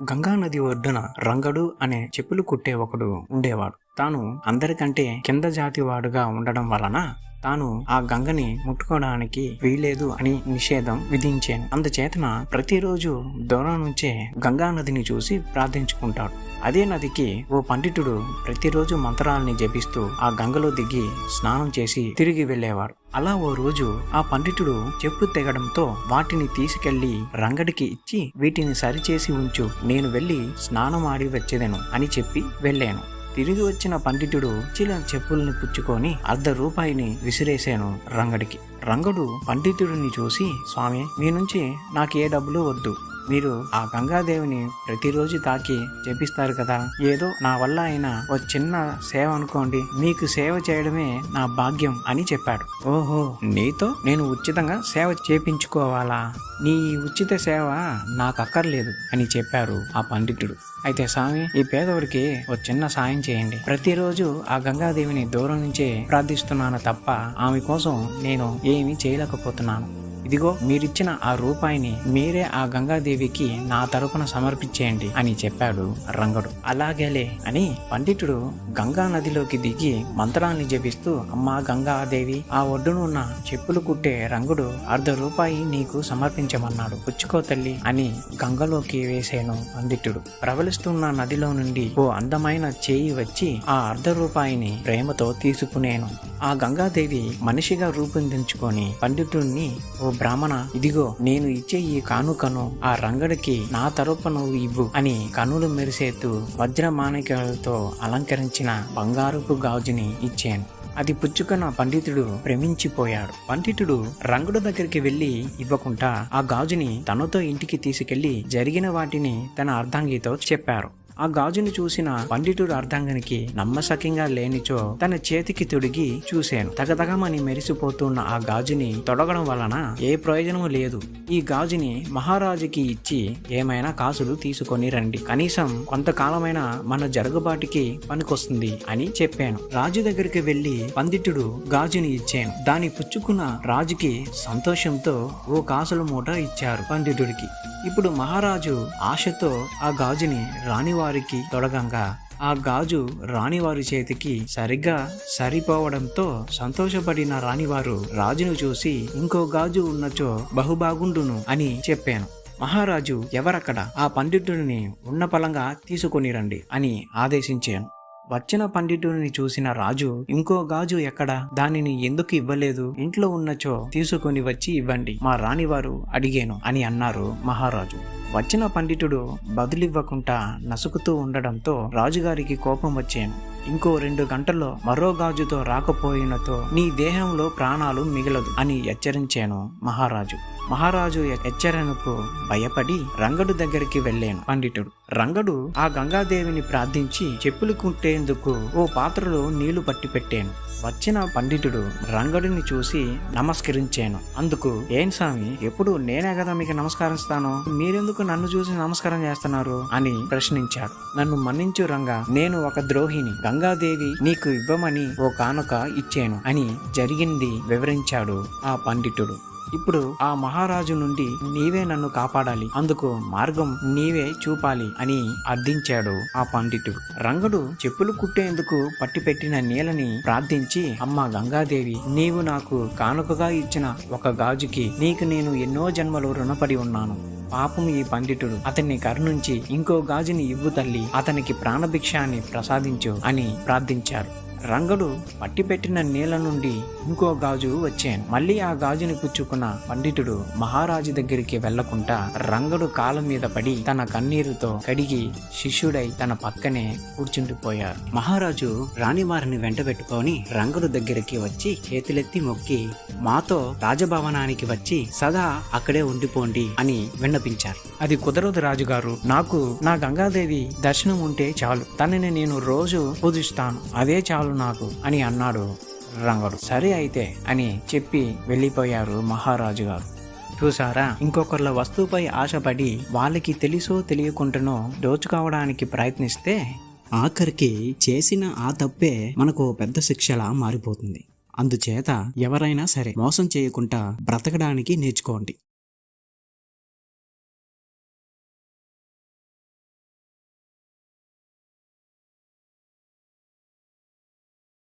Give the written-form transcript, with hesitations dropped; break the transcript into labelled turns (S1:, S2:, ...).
S1: గంగానది ఒడ్డున రంగడు అనే చెప్పులు కుట్టే ఒకడు ఉండేవాడు. తాను అందరికంటే కింద జాతి వాడుగా ఉండడం వలన తాను ఆ గంగని ముట్టుకోవడానికి వీలేదు అని నిషేధం విధించాను. అందుచేతన ప్రతిరోజు దూరం నుంచే గంగా నదిని చూసి ప్రార్థించుకుంటాడు. అదే నదికి ఓ పండితుడు ప్రతిరోజు మంత్రాలని జపిస్తూ ఆ గంగలో దిగి స్నానం చేసి తిరిగి వెళ్ళేవాడు. అలా ఓ రోజు ఆ పండితుడు చెప్పు తెగడంతో వాటిని తీసుకెళ్లి రంగడికి ఇచ్చి, వీటిని సరిచేసి ఉంచు, నేను వెళ్ళి స్నానం ఆడి వచ్చేదను అని చెప్పి వెళ్ళాను. తిరిగి వచ్చిన పండితుడు చెప్పుల్ని పుచ్చుకొని ₹1/2 విసిరేశాను రంగడికి. రంగడు పండితుడిని చూసి, స్వామి, మీ నుంచి నాకు ఏ డబ్బులు వద్దు, మీరు ఆ గంగాదేవిని ప్రతిరోజు తాకి జపిస్తారు కదా, ఏదో నా వల్ల అయినా ఓ చిన్న సేవ అనుకోండి, మీకు సేవ చేయడమే నా భాగ్యం అని చెప్పాడు. ఓహో, నీతో నేను ఉచితంగా సేవ చేపించుకోవాలా? నీ ఉచిత సేవ నాకు అక్కర్లేదు అని చెప్పారు ఆ పండితుడు. అయితే స్వామి, ఈ పేదవాడికి ఓ చిన్న సాయం చేయండి. ప్రతిరోజు ఆ గంగాదేవిని దూరం నుంచే ప్రార్థిస్తున్నాను తప్ప ఆమె కోసం నేను ఏమీ చేయలేకపోతున్నాను. ఇదిగో మీరిచ్చిన ఆ ₹1 మీరే ఆ గంగాదేవికి నా తరపున సమర్పించేయండి అని చెప్పాడు రంగడు. అలాగేలే అని పండితుడు గంగా నదిలోకి దిగి మంత్రాన్ని జపిస్తూ, అమ్మా గంగాదేవి, ఆ ఒడ్డును ఉన్న చెప్పులు కుట్టే రంగుడు ₹1/2 నీకు సమర్పించమన్నాడు, పుచ్చుకో తల్లి అని గంగలోకి వేసేను పండితుడు. ప్రవలిస్తున్న నదిలో నుండి ఓ అందమైన చేయి వచ్చి ఆ ₹1/2 ప్రేమతో తీసుకునేను. ఆ గంగాదేవి మనిషిగా రూపొందించుకొని పండితుడిని, ఓ బ్రాహ్మణ, ఇదిగో నేను ఇచ్చే ఈ కానుకను ఆ రంగడికి నా తరపున ఇవ్వు అని కనులు మెరిసేతూ వజ్రమాణిక్యాలతో అలంకరించిన బంగారపు గాజుని ఇచ్చాను. అది పుచ్చుకున్న పండితుడు భ్రమించిపోయాడు. పండితుడు రంగుడు దగ్గరికి వెళ్లి ఇవ్వకుండా ఆ గాజుని తనతో ఇంటికి తీసుకెళ్లి జరిగిన వాటిని తన అర్ధాంగితో చెప్పారు. ఆ గాజుని చూసిన పండితుడు అర్ధాంగానికి నమ్మశక్యంగా లేనిచో తన చేతికి తొడిగి చూశాను. తగతగమని మెరిసిపోతున్న ఆ గాజుని తొడగడం వలన ఏ ప్రయోజనము లేదు. ఈ గాజుని మహారాజుకి ఇచ్చి ఏమైనా కాసులు తీసుకొని రండి, కనీసం కొంతకాలమైన మన జరుగుబాటుకి పనికొస్తుంది అని చెప్పాను. రాజు దగ్గరికి వెళ్లి పండితుడు గాజుని ఇచ్చాను. దాన్ని పుచ్చుకున్న రాజుకి సంతోషంతో ఓ కాసుల మూట ఇచ్చారు పండితుడికి. ఇప్పుడు మహారాజు ఆశతో ఆ గాజుని రాణివారికి తొడగంగా ఆ గాజు రాణివారి చేతికి సరిగ్గా సరిపోవడంతో సంతోషపడిన రాణివారు రాజును చూసి, ఇంకో గాజు ఉన్నచో బహుబాగుండును అని చెప్పాను. మహారాజు, ఎవరక్కడ? ఆ పండితుడిని ఉన్న పలంగా తీసుకొని రండి అని ఆదేశించాను. వచ్చిన పండితుడిని చూసిన రాజు, ఇంకో గాజు ఎక్కడా? దానిని ఎందుకు ఇవ్వలేదు? ఇంట్లో ఉన్నచో తీసుకొని వచ్చి ఇవ్వండి, మా రాణివారు అడిగాను అని అన్నారు మహారాజు. వచ్చిన పండితుడు బదులివ్వకుండా నసుకుతూ ఉండడంతో రాజుగారికి కోపం వచ్చాను. ఇంకో 2 గంటల్లో మరో గాజుతో రాకపోయినతో నీ దేహంలో ప్రాణాలు మిగలదు అని హెచ్చరించాను మహారాజు. మహారాజు హెచ్చరణకు భయపడి రంగడు దగ్గరికి వెళ్ళాను పండితుడు. రంగడు ఆ గంగాదేవిని ప్రార్థించి చెప్పులు కుట్టేందుకు ఓ పాత్రలో నీళ్లు పట్టి పెట్టాను. వచ్చిన పండితుడు రంగడిని చూసి నమస్కరించాను. అందుకు, ఏం స్వామి, ఎప్పుడు నేనే కదా మీకు నమస్కరిస్తాను, మీరెందుకు నన్ను చూసి నమస్కారం చేస్తున్నారు అని ప్రశ్నించాడు. నన్ను మన్నించు రంగా, నేను ఒక ద్రోహిని. గంగాదేవి నీకు ఇవ్వమని ఓ కానుక ఇచ్చాను అని జరిగింది వివరించాడు ఆ పండితుడు. ఇప్పుడు ఆ మహారాజు నుండి నీవే నన్ను కాపాడాలి, అందుకు మార్గం నీవే చూపాలి అని అర్థించాడు ఆ పండితుడు. రంగడు చెప్పులు కుట్టేందుకు పట్టిపెట్టిన నీలని ప్రార్థించి, అమ్మా గంగాదేవి, నీవు నాకు కానుకగా ఇచ్చిన ఒక గాజుకి నీకు నేను ఎన్నో జన్మలు రుణపడి ఉన్నాను. పాపం ఈ పండితుడు, అతన్ని కరుణించి ఇంకో గాజుని ఇవ్వు తల్లి, అతనికి ప్రాణభిక్షాన్ని ప్రసాదించు అని ప్రార్థించారు. రంగడు పట్టిపెట్టిన నీళ్ల నుండి ఇంకో గాజు వచ్చాను. మళ్ళీ ఆ గాజుని పుచ్చుకున్న పండితుడు మహారాజు దగ్గరికి వెళ్లకుండా రంగడు కాళ్ళ మీద పడి తన కన్నీరుతో కడిగి శిష్యుడై తన పక్కనే కూర్చుండిపోయారు. మహారాజు రాణివారిని వెంటబెట్టుకొని రంగడు దగ్గరికి వచ్చి చేతులెత్తి మొక్కి, మాతో రాజభవనానికి వచ్చి సదా అక్కడే ఉండిపోండి అని విన్నపించారు. అది కుదరదు రాజుగారు, నాకు నా గంగాదేవి దర్శనం ఉంటే చాలు, తనని నేను రోజు పూజిస్తాను, అదే చాలు నాకు అని అన్నాడు రంగడు. సరే అయితే అని చెప్పి వెళ్ళిపోయారు మహారాజు గారు. చూసారా, ఇంకొకళ్ళ వస్తువుపై ఆశపడి వాళ్ళకి తెలుసో తెలియకుండానో దోచుకోవడానికి ప్రయత్నిస్తే
S2: ఆఖరికి చేసిన ఆ తప్పే మనకు పెద్ద శిక్షలా మారిపోతుంది. అందుచేత ఎవరైనా సరే మోసం చేయకుండా బ్రతకడానికి నేర్చుకోండి.